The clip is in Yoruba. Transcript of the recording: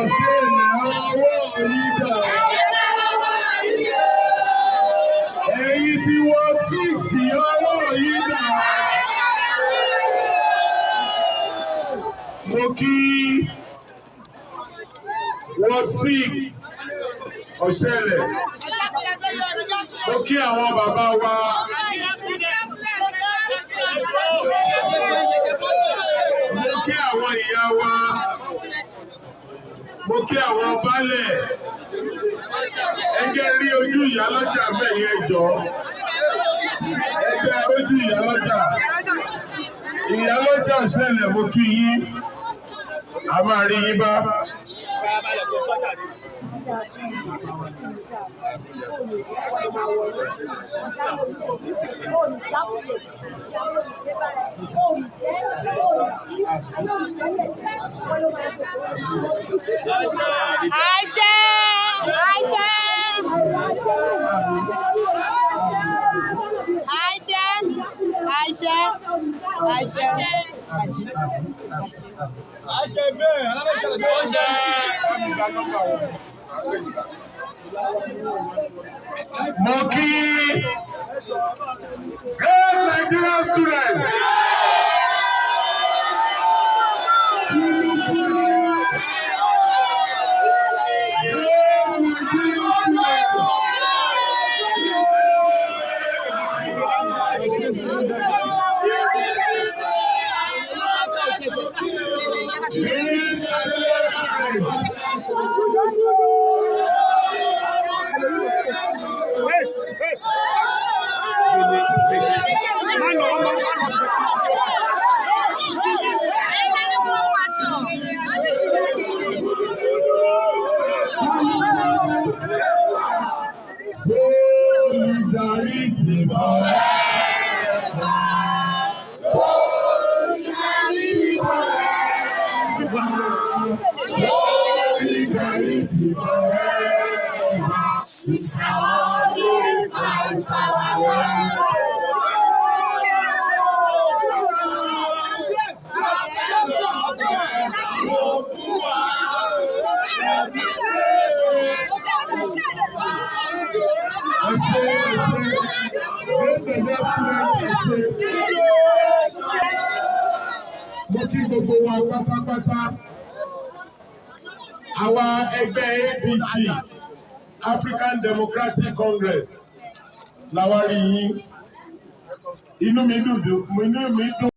Osiele ọwọ́ yìí dà. Ẹ̀yin tí wọ́n 6 ọwọ́ yìí dà. Mo kí Ward 6 Osiele. Mo kí àwọn bàbá wa. Mo kí àwọn ìyá wa. Mo kí àwọn baálẹ̀. Ẹ jẹ́ rí ojú Iyaloja bẹ́ẹ̀ jọ. Ẹ jẹ́ ojú Iyaloja. Iyaloja Osiele mo kí yín. A máa rí yín bá. Mo kí great Nigerian student. Solidarity forever. Solidarity forever. We always fight for our lives. Mo kí gbogbo wa pátápátá. Àwa ẹgbẹ́ APC African Democratic Congress la wá rí yín. Inú mi dùn.